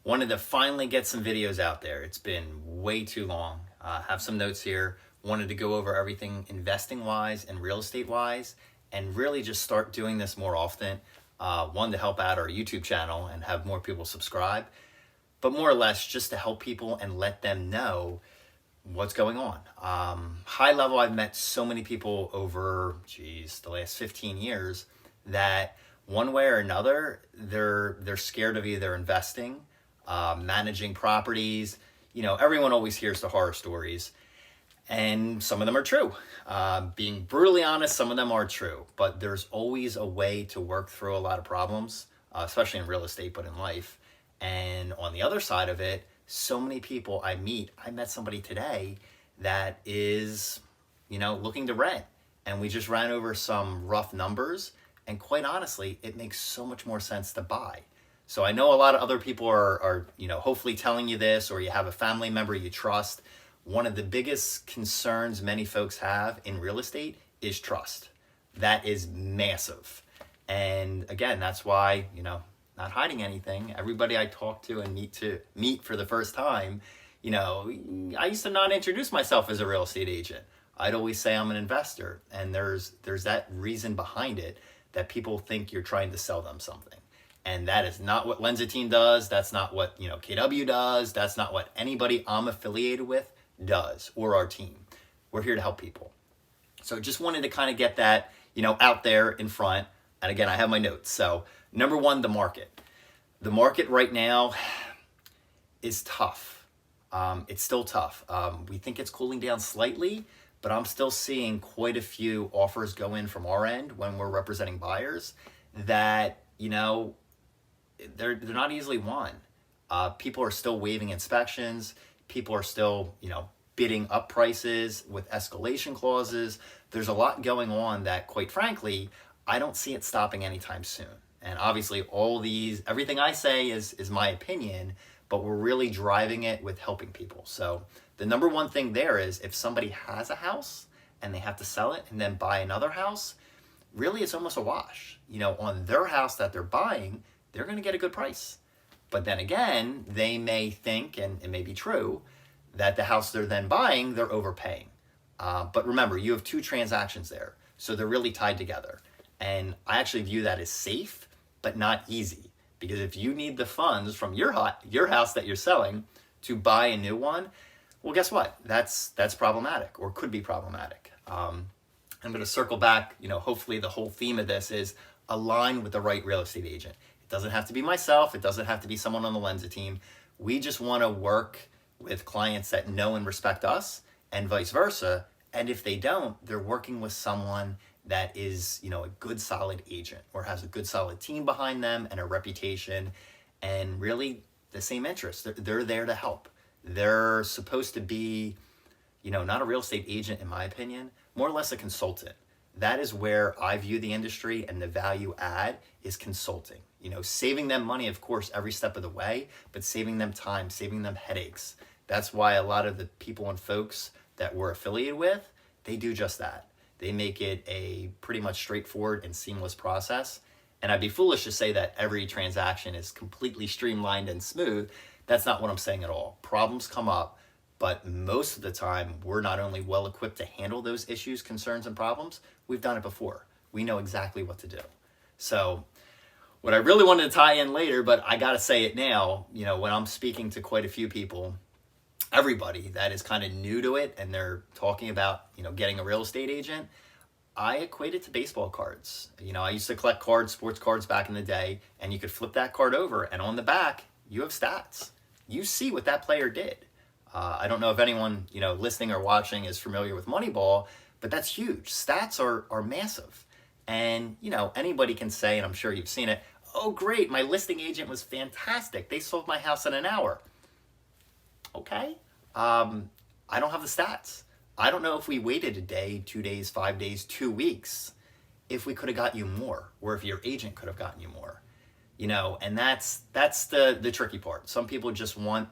Wanted to finally get some videos out there. It's been way too long. Have some notes here. Wanted to go over everything investing wise and real estate wise, and really just start doing this more often. One, to help out our YouTube channel and have more people subscribe, but more or less just to help people and let them know what's going on. High level, I've met so many people over, the last 15 years that one way or another, they're scared of either investing, managing properties. Everyone always hears the horror stories, and some of them are true. Being brutally honest, some of them are true, but there's always a way to work through a lot of problems, especially in real estate, but in life. And on the other side of it, so many people I met somebody today that is, looking to rent. And we just ran over some rough numbers. And quite honestly, it makes so much more sense to buy. So I know a lot of other people are hopefully telling you this, or you have a family member you trust. One of the biggest concerns many folks have in real estate is trust. That is massive. And again, that's why, not hiding anything. Everybody I talk to and meet for the first time, I used to not introduce myself as a real estate agent. I'd always say I'm an investor, and there's that reason behind it that people think you're trying to sell them something. And that is not what Lenza team does. That's not what, KW does. That's not what anybody I'm affiliated with does, or our team. We're here to help people. So just wanted to kind of get that, out there in front. And again, I have my notes. So number one, the market. The market right now is tough. It's still tough. We think it's cooling down slightly, but I'm still seeing quite a few offers go in from our end when we're representing buyers that, they're not easily won. People are still waiving inspections. People are still, bidding up prices with escalation clauses. There's a lot going on that, quite frankly, I don't see it stopping anytime soon. And obviously everything I say is my opinion, but we're really driving it with helping people. So the number one thing there is, if somebody has a house and they have to sell it and then buy another house, really it's almost a wash. On their house that they're buying, they're going to get a good price. But then again, they may think, and it may be true, that the house they're then buying, they're overpaying. But remember, you have two transactions there, so they're really tied together. And I actually view that as safe, but not easy. Because if you need the funds from your house that you're selling to buy a new one, well, guess what? That's problematic, or could be problematic. I'm going to circle back. Hopefully the whole theme of this is align with the right real estate agent. It doesn't have to be myself. It doesn't have to be someone on the Lenza team. We just want to work with clients that know and respect us, and vice versa. And if they don't, they're working with someone that is, a good solid agent, or has a good solid team behind them and a reputation, and really the same interest. They're there to help. They're supposed to be, not a real estate agent, in my opinion, more or less a consultant. That is where I view the industry, and the value add is consulting. Saving them money, of course, every step of the way, but saving them time, saving them headaches. That's why a lot of the people and folks that we're affiliated with, they do just that. They make it a pretty much straightforward and seamless process. And I'd be foolish to say that every transaction is completely streamlined and smooth. That's not what I'm saying at all. Problems come up, but most of the time, we're not only well equipped to handle those issues, concerns, and problems, we've done it before. We know exactly what to do. So what I really wanted to tie in later, but I got to say it now, when I'm speaking to quite a few people, everybody that is kind of new to it, and they're talking about, getting a real estate agent, I equate it to baseball cards. I used to collect cards, sports cards back in the day, and you could flip that card over, and on the back, you have stats. You see what that player did. I don't know if anyone, listening or watching is familiar with Moneyball, but that's huge. Stats are massive. And, anybody can say, and I'm sure you've seen it, oh, great, my listing agent was fantastic. They sold my house in an hour. Okay. I don't have the stats. I don't know if we waited a day, 2 days, 5 days, 2 weeks, if we could have got you more, or if your agent could have gotten you more, and that's the tricky part. Some people just want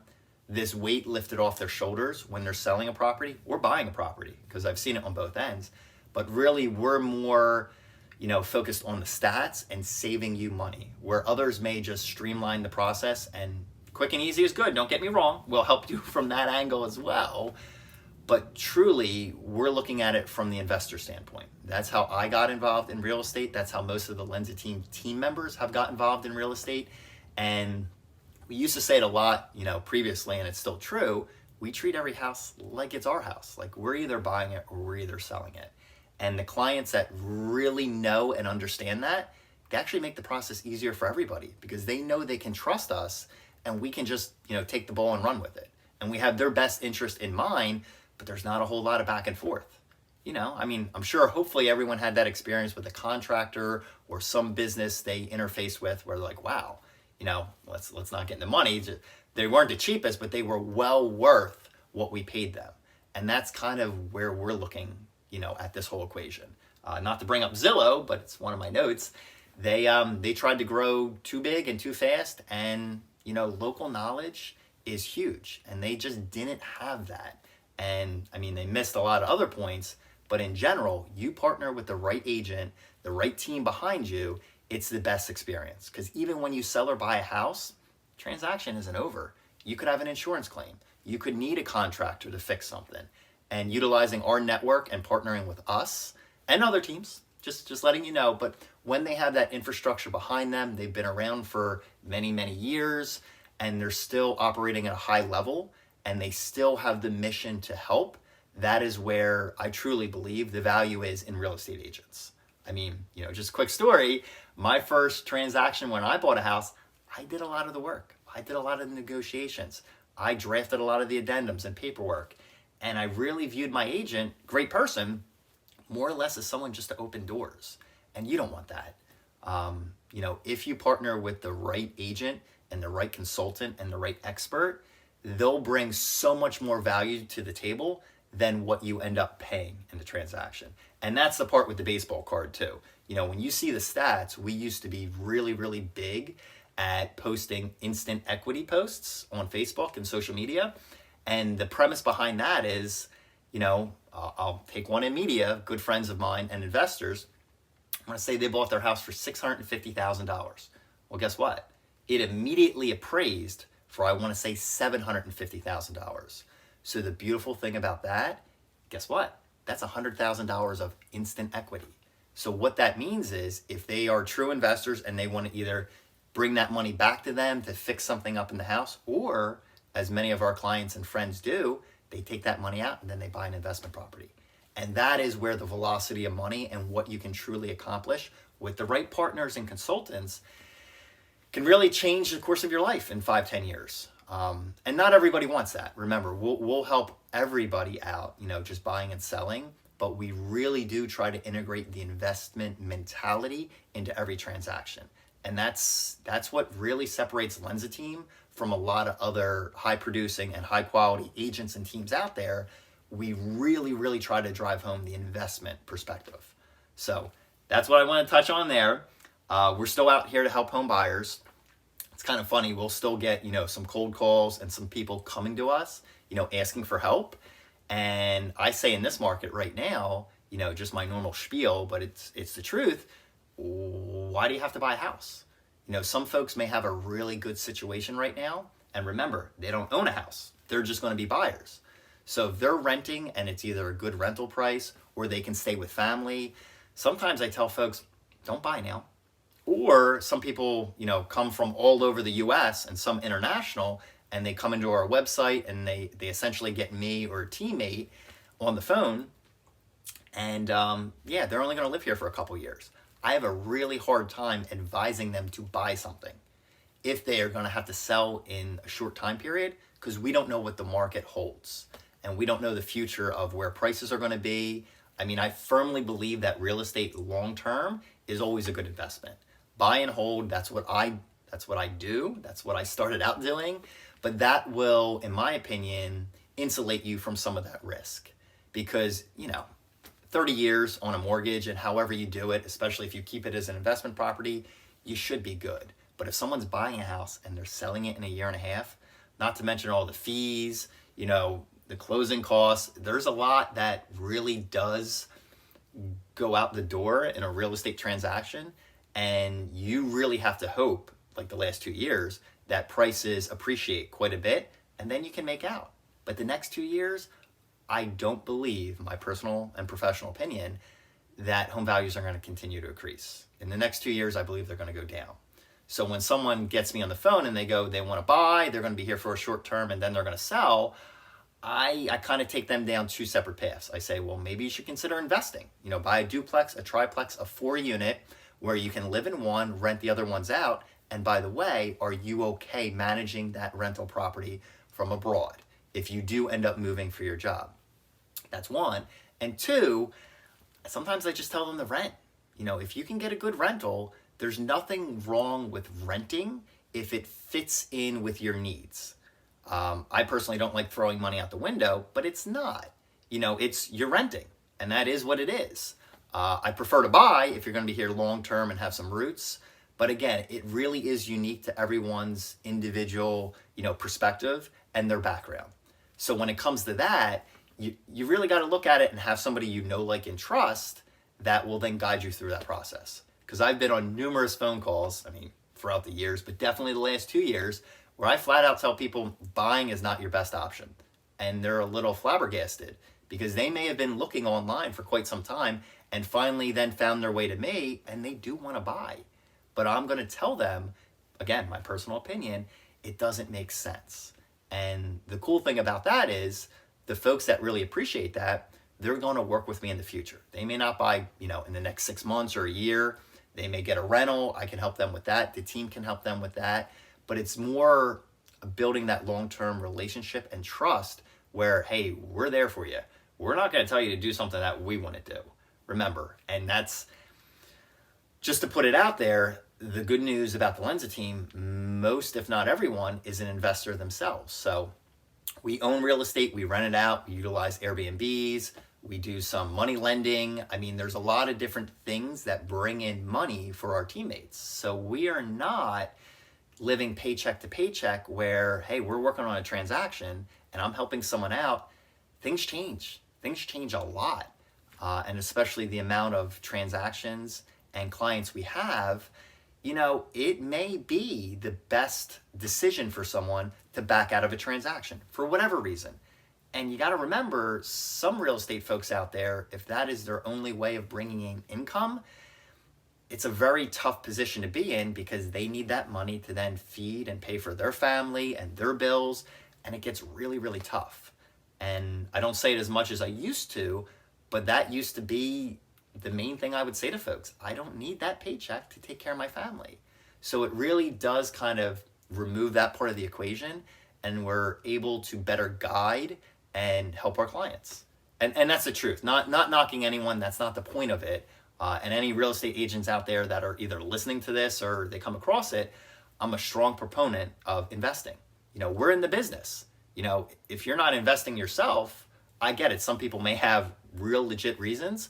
this weight lifted off their shoulders when they're selling a property or buying a property, because I've seen it on both ends. But really, we're more, focused on the stats and saving you money, where others may just streamline the process and quick and easy is good, don't get me wrong. We'll help you from that angle as well. But truly, we're looking at it from the investor standpoint. That's how I got involved in real estate. That's how most of the Lenza team members have got involved in real estate. And we used to say it a lot, previously, and it's still true. We treat every house like it's our house. Like we're either buying it or we're either selling it. And the clients that really know and understand that, they actually make the process easier for everybody because they know they can trust us and we can just, take the ball and run with it. And we have their best interest in mind, but there's not a whole lot of back and forth. I'm sure hopefully everyone had that experience with a contractor or some business they interface with where they're like, wow, let's not get into money. They weren't the cheapest, but they were well worth what we paid them. And that's kind of where we're looking, at this whole equation. Not to bring up Zillow, but it's one of my notes. They tried to grow too big and too fast, and local knowledge is huge, and they just didn't have that. And they missed a lot of other points, but in general, you partner with the right agent, the right team behind you, it's the best experience. Because even when you sell or buy a house, transaction isn't over. You could have an insurance claim. You could need a contractor to fix something. And utilizing our network and partnering with us and other teams, just letting you know, but when they have that infrastructure behind them, they've been around for many, many years, and they're still operating at a high level, and they still have the mission to help, that is where I truly believe the value is in real estate agents. Just a quick story, my first transaction when I bought a house, I did a lot of the work. I did a lot of the negotiations. I drafted a lot of the addendums and paperwork. And I really viewed my agent, great person, more or less as someone just to open doors. And you don't want that. If you partner with the right agent and the right consultant and the right expert, they'll bring so much more value to the table than what you end up paying in the transaction. And that's the part with the baseball card too. When you see the stats, we used to be really, really big at posting instant equity posts on Facebook and social media. And the premise behind that is, I'll take one in media, good friends of mine and investors. I'm going to say they bought their house for $650,000. Well, guess what? It immediately appraised for, I want to say, $750,000. So the beautiful thing about that, guess what? That's $100,000 of instant equity. So what that means is if they are true investors and they want to either bring that money back to them to fix something up in the house, or as many of our clients and friends do, they take that money out and then they buy an investment property. And that is where the velocity of money and what you can truly accomplish with the right partners and consultants can really change the course of your life in 5-10 years. And not everybody wants that. Remember, we'll help everybody out, just buying and selling, but we really do try to integrate the investment mentality into every transaction. And that's what really separates Lenza team from a lot of other high producing and high quality agents and teams out there. We really, really try to drive home the investment perspective. So that's what I want to touch on there. We're still out here to help home buyers. It's kind of funny. We'll still get, some cold calls and some people coming to us, asking for help. And I say in this market right now, just my normal spiel, but it's the truth. Why do you have to buy a house? Some folks may have a really good situation right now. And remember, they don't own a house. They're just going to be buyers. So if they're renting and it's either a good rental price or they can stay with family, sometimes I tell folks, don't buy now. Or some people, come from all over the US and some international, and they come into our website and they essentially get me or a teammate on the phone. And they're only going to live here for a couple years. I have a really hard time advising them to buy something if they are going to have to sell in a short time period, because we don't know what the market holds and we don't know the future of where prices are going to be. I firmly believe that real estate long term is always a good investment. Buy and hold, that's what I do. That's what I started out doing. But that will, in my opinion, insulate you from some of that risk, because 30 years on a mortgage and however you do it, especially if you keep it as an investment property, you should be good. But if someone's buying a house and they're selling it in a year and a half, not to mention all the fees, the closing costs, there's a lot that really does go out the door in a real estate transaction. And you really have to hope, like the last 2 years, that prices appreciate quite a bit, and then you can make out. But the next 2 years, I don't believe, my personal and professional opinion, that home values are going to continue to increase. In the next 2 years, I believe they're going to go down. So when someone gets me on the phone and they go, they want to buy, they're going to be here for a short term, and then they're going to sell, I kind of take them down two separate paths. I say, well, maybe you should consider investing. Buy a duplex, a triplex, a 4-unit where you can live in one, rent the other ones out. And by the way, are you okay managing that rental property from abroad if you do end up moving for your job? That's one. And two, sometimes I just tell them to rent. If you can get a good rental, there's nothing wrong with renting if it fits in with your needs. I personally don't like throwing money out the window, but it's not. You're renting, and that is what it is. I prefer to buy if you're going to be here long term and have some roots. But again, it really is unique to everyone's individual, perspective and their background. So when it comes to that, you really got to look at it and have somebody like, and trust that will then guide you through that process. Because I've been on numerous phone calls, throughout the years, but definitely the last 2 years, where I flat out tell people buying is not your best option. And they're a little flabbergasted because they may have been looking online for quite some time and finally then found their way to me, and they do want to buy. But I'm going to tell them, again, my personal opinion, it doesn't make sense. And the cool thing about that is the folks that really appreciate that, they're going to work with me in the future. They may not buy, in the next 6 months or a year. They may get a rental. I can help them with that. The team can help them with that. But it's more building that long-term relationship and trust where, hey, we're there for you. We're not going to tell you to do something that we want to do. Remember, and that's just to put it out there, the good news about the Lenza team, most, if not everyone, is an investor themselves. So we own real estate, we rent it out, we utilize Airbnbs, we do some money lending. There's a lot of different things that bring in money for our teammates. So we are not living paycheck to paycheck where, hey, we're working on a transaction and I'm helping someone out. Things change. Things change a lot. And especially the amount of transactions and clients we have, it may be the best decision for someone to back out of a transaction for whatever reason. And you got to remember, some real estate folks out there, if that is their only way of bringing in income, it's a very tough position to be in because they need that money to then feed and pay for their family and their bills. And it gets really, really tough. And I don't say it as much as I used to, but that used to be the main thing I would say to folks. I don't need that paycheck to take care of my family. So it really does kind of remove that part of the equation, and we're able to better guide and help our clients. And that's the truth. Not knocking anyone. That's not the point of it. And any real estate agents out there that are either listening to this or they come across it, I'm a strong proponent of investing. We're in the business. If you're not investing yourself, I get it. Some people may have real legit reasons.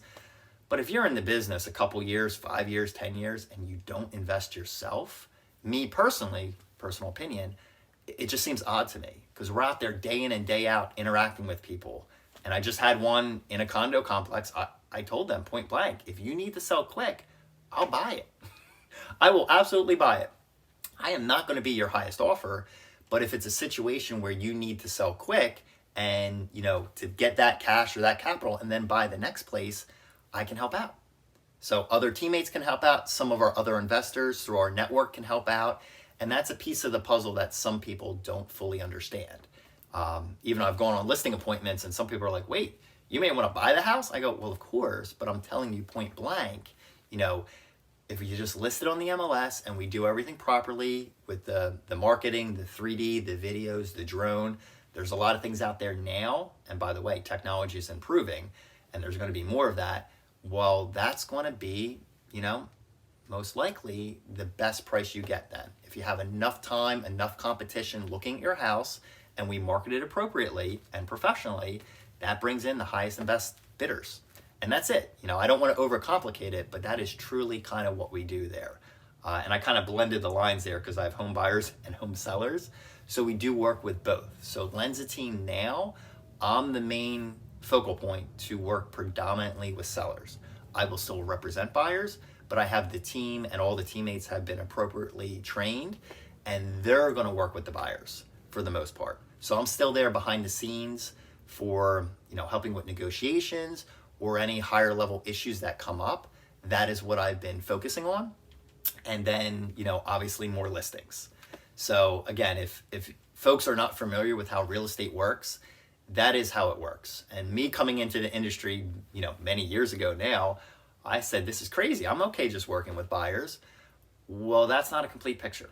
But if you're in the business a couple years, 5 years, 10 years, and you don't invest yourself, me personally, personal opinion, it just seems odd to me because we're out there day in and day out interacting with people. And I just had one in a condo complex. I told them point blank, if you need to sell quick, I'll buy it. I will absolutely buy it. I am not going to be your highest offer, but if it's a situation where you need to sell quick and, to get that cash or that capital and then buy the next place, I can help out. So other teammates can help out. Some of our other investors through our network can help out. And that's a piece of the puzzle that some people don't fully understand. Even though I've gone on listing appointments and some people are like, wait, you may want to buy the house? I go, well, of course, but I'm telling you point blank, if you just list it on the MLS and we do everything properly with the marketing, the 3D, the videos, the drone, there's a lot of things out there now. And by the way, technology is improving and there's going to be more of that. Well, that's going to be, most likely the best price you get then. If you have enough time, enough competition looking at your house and we market it appropriately and professionally, that brings in the highest and best bidders. And that's it. I don't want to overcomplicate it, but that is truly kind of what we do there. And I kind of blended the lines there because I have home buyers and home sellers. So we do work with both. So Lenza team now, I'm the main focal point to work predominantly with sellers. I will still represent buyers, but I have the team and all the teammates have been appropriately trained and they're going to work with the buyers for the most part. So I'm still there behind the scenes for, helping with negotiations or any higher level issues that come up. That is what I've been focusing on. And then, obviously more listings. So again, if folks are not familiar with how real estate works, that is how it works. And me coming into the industry, many years ago now, I said, this is crazy. I'm okay just working with buyers. Well, that's not a complete picture.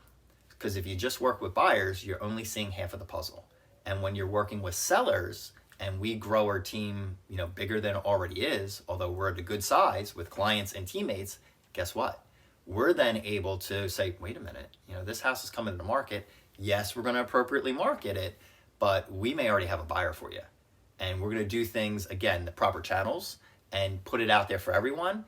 Because if you just work with buyers, you're only seeing half of the puzzle. And when you're working with sellers, and we grow our team, bigger than it already is, although we're at a good size with clients and teammates, guess what? We're then able to say, wait a minute, this house is coming to the market. Yes, we're going to appropriately market it, but we may already have a buyer for you. And we're going to do things, again, the proper channels and put it out there for everyone.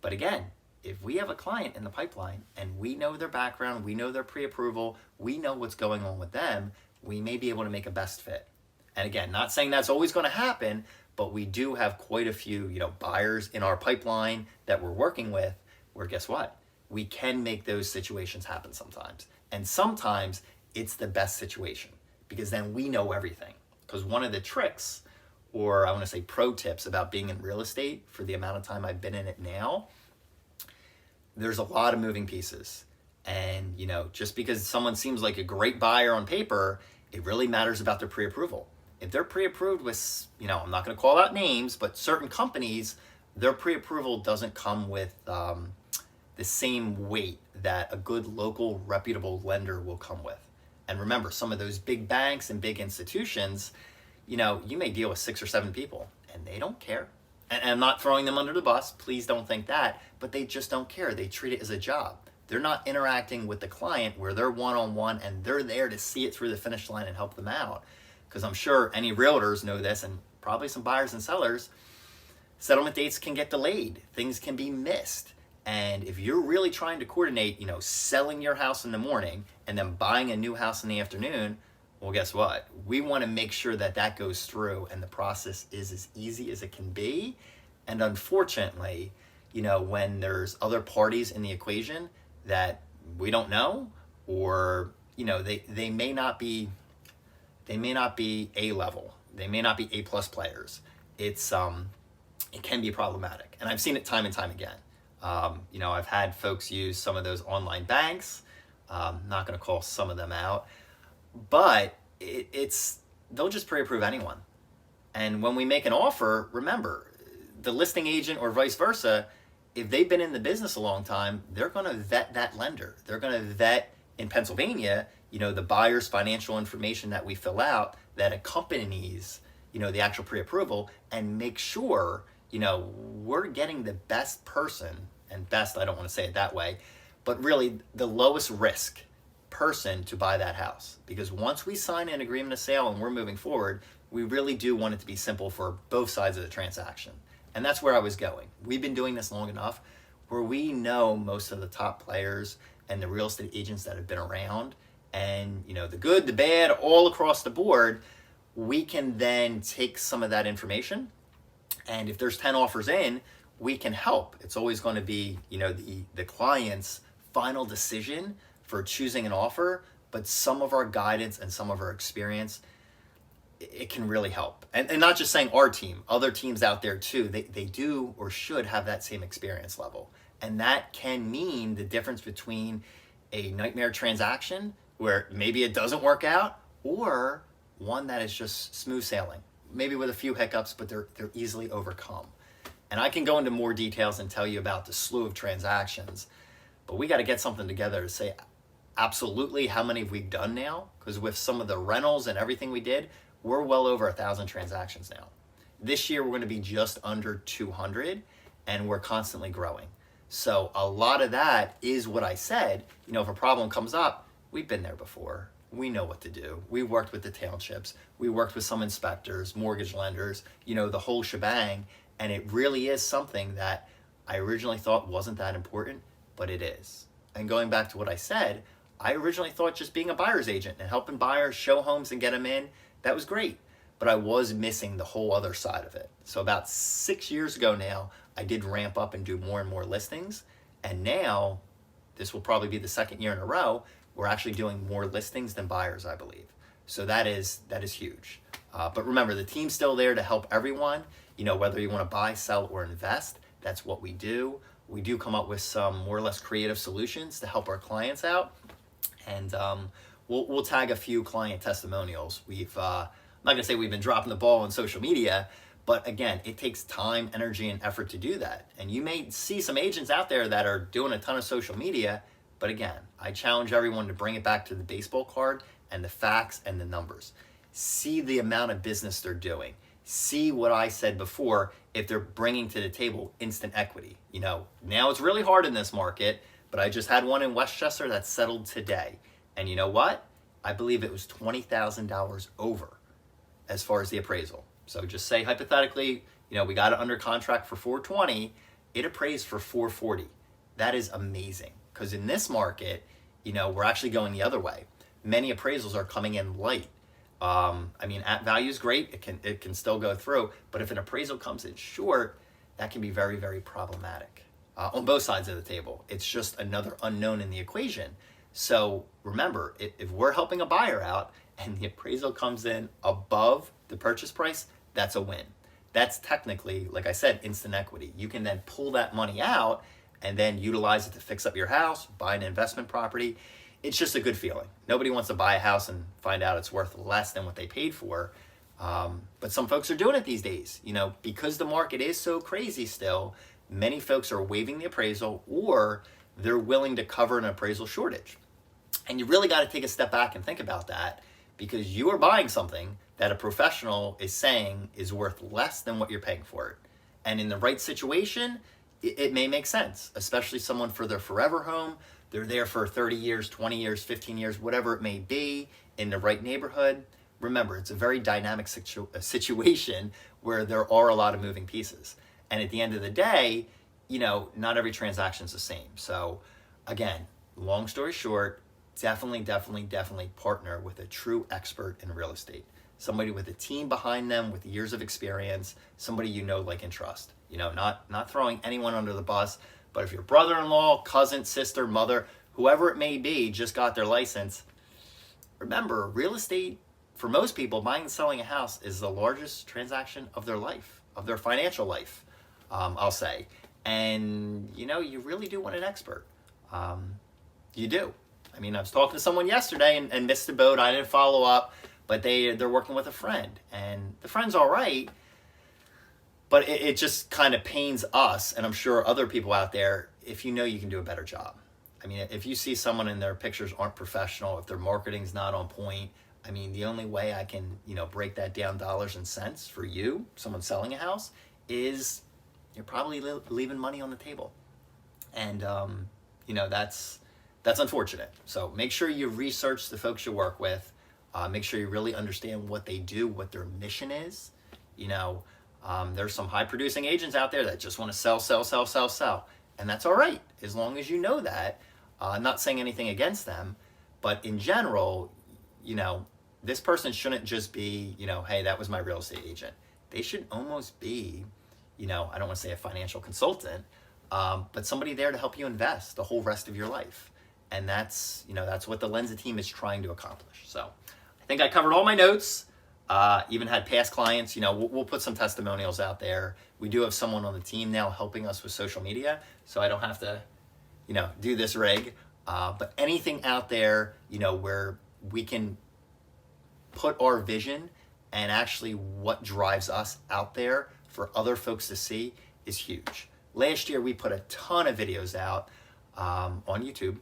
But again, if we have a client in the pipeline and we know their background, we know their pre-approval, we know what's going on with them, we may be able to make a best fit. And again, not saying that's always going to happen, but we do have quite a few, buyers in our pipeline that we're working with where guess what? We can make those situations happen sometimes. And sometimes it's the best situation because then we know everything. Because one of the tricks, or I want to say pro tips about being in real estate for the amount of time I've been in it now, there's a lot of moving pieces. And, just because someone seems like a great buyer on paper, it really matters about their pre-approval. If they're pre-approved with, I'm not going to call out names, but certain companies, their pre-approval doesn't come with the same weight that a good local reputable lender will come with. And remember, some of those big banks and big institutions, you may deal with 6 or 7 people and they don't care. And I'm not throwing them under the bus, please don't think that, but they just don't care. They treat it as a job. They're not interacting with the client where they're one-on-one and they're there to see it through the finish line and help them out. Because I'm sure any realtors know this, and probably some buyers and sellers, settlement dates can get delayed. Things can be missed. And if you're really trying to coordinate, selling your house in the morning and then buying a new house in the afternoon, well, guess what? We want to make sure that that goes through and the process is as easy as it can be. And unfortunately, when there's other parties in the equation that we don't know, or, they may not be A level. They may not be A+ players. It can be problematic. And I've seen it time and time again. I've had folks use some of those online banks. Not going to call some of them out, but they'll just pre-approve anyone. And when we make an offer, remember, the listing agent or vice versa, if they've been in the business a long time, they're going to vet that lender. They're going to vet in Pennsylvania, the buyer's financial information that we fill out that accompanies, the actual pre-approval, and make sure, we're getting the best person, and best, I don't want to say it that way, but really the lowest risk person to buy that house. Because once we sign an agreement of sale and we're moving forward, we really do want it to be simple for both sides of the transaction. And that's where I was going. We've been doing this long enough where we know most of the top players and the real estate agents that have been around, and the good, the bad, all across the board. We can then take some of that information, and if there's 10 offers in, we can help. It's always going to be the client's final decision for choosing an offer, but some of our guidance and some of our experience, it can really help. And not just saying our team, other teams out there too, they do or should have that same experience level. And that can mean the difference between a nightmare transaction where maybe it doesn't work out, or one that is just smooth sailing, maybe with a few hiccups, but they're easily overcome. And I can go into more details and tell you about the slew of transactions, but we got to get something together to say absolutely how many we've done now, because with some of the rentals and everything we did, we're well over 1,000 transactions now. This year, we're going to be just under 200, and we're constantly growing. So a lot of that is what I said, if a problem comes up, we've been there before. We know what to do. We worked with the townships. We worked with some inspectors, mortgage lenders, the whole shebang. And it really is something that I originally thought wasn't that important, but it is. And going back to what I said, I originally thought just being a buyer's agent and helping buyers show homes and get them in, that was great. But I was missing the whole other side of it. So about 6 years ago now, I did ramp up and do more and more listings. And now, this will probably be the second year in a row, we're actually doing more listings than buyers, I believe. So that is huge. But remember, the team's still there to help everyone. Whether you want to buy, sell, or invest, that's what we do. We do come up with some more or less creative solutions to help our clients out. And we'll tag a few client testimonials. I'm not gonna say we've been dropping the ball on social media, but again, it takes time, energy, and effort to do that. And you may see some agents out there that are doing a ton of social media, but again, I challenge everyone to bring it back to the baseball card and the facts and the numbers. See the amount of business they're doing. See what I said before, if they're bringing to the table instant equity. Now it's really hard in this market, but I just had one in Westchester that settled today. And you know what? I believe it was $20,000 over as far as the appraisal. So just say hypothetically, we got it under contract for $420, it appraised for $440. That is amazing, because in this market, we're actually going the other way. Many appraisals are coming in light. At value is great. It can still go through, but if an appraisal comes in short, that can be very, very problematic on both sides of the table. It's just another unknown in the equation. So remember, if we're helping a buyer out and the appraisal comes in above the purchase price, that's a win. That's technically, like I said, instant equity. You can then pull that money out and then utilize it to fix up your house, buy an investment property. It's just a good feeling. Nobody wants to buy a house and find out it's worth less than what they paid for. But some folks are doing it these days. Because the market is so crazy still, many folks are waiving the appraisal, or they're willing to cover an appraisal shortage. And you really got to take a step back and think about that, because you are buying something that a professional is saying is worth less than what you're paying for it. And in the right situation, it may make sense, especially someone for their forever home. They're there for 30 years, 20 years, 15 years, whatever it may be, in the right neighborhood. Remember, it's a very dynamic situation where there are a lot of moving pieces. And at the end of the day, not every transaction is the same. So again, long story short, definitely partner with a true expert in real estate. Somebody with a team behind them with years of experience, somebody like, and trust. Not throwing anyone under the bus, but if your brother-in-law, cousin, sister, mother, whoever it may be, just got their license, remember, real estate, for most people, buying and selling a house is the largest transaction of their life, of their financial life, I'll say. And, you really do want an expert. You do. I was talking to someone yesterday and missed the boat. I didn't follow up, but they're working with a friend. And the friend's all right, but it just kind of pains us, and I'm sure other people out there, if you can do a better job. If you see someone and their pictures aren't professional, if their marketing's not on point, the only way I can, break that down dollars and cents for you, someone selling a house, is you're probably leaving money on the table. And, that's unfortunate. So make sure you research the folks you work with. Make sure you really understand what they do, what their mission is. There's some high producing agents out there that just want to sell. And that's all right, as long as you know that. I'm not saying anything against them, but in general, this person shouldn't just be, hey, that was my real estate agent. They should almost be, I don't want to say a financial consultant, but somebody there to help you invest the whole rest of your life. And that's what the Lenza team is trying to accomplish. So I think I covered all my notes. Even had past clients, we'll put some testimonials out there. We do have someone on the team now helping us with social media, so I don't have to, do this rig. But anything out there, where we can put our vision and actually what drives us out there for other folks to see is huge. Last year, we put a ton of videos out on YouTube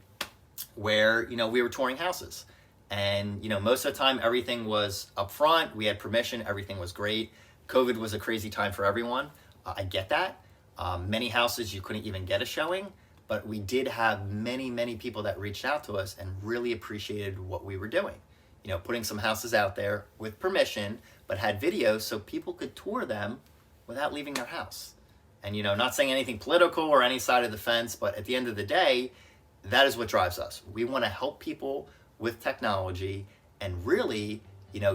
where, we were touring houses. And, most of the time, everything was up front. We had permission. Everything was great. COVID was a crazy time for everyone. I get that. Many houses, you couldn't even get a showing. But we did have many people that reached out to us and really appreciated what we were doing. Putting some houses out there with permission, but had videos so people could tour them without leaving their house. And, not saying anything political or any side of the fence, but at the end of the day, that is what drives us. We want to help people with technology and really,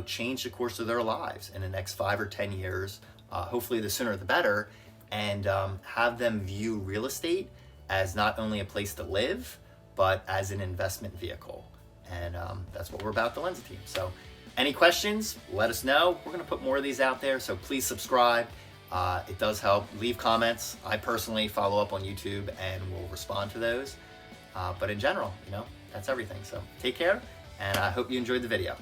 change the course of their lives in the next 5 or 10 years, hopefully the sooner the better, and have them view real estate as not only a place to live, but as an investment vehicle. And that's what we're about at the Lenza team. So any questions, let us know. We're going to put more of these out there, so please subscribe. It does help. Leave comments. I personally follow up on YouTube and will respond to those. But in general, that's everything. So take care, and I hope you enjoyed the video.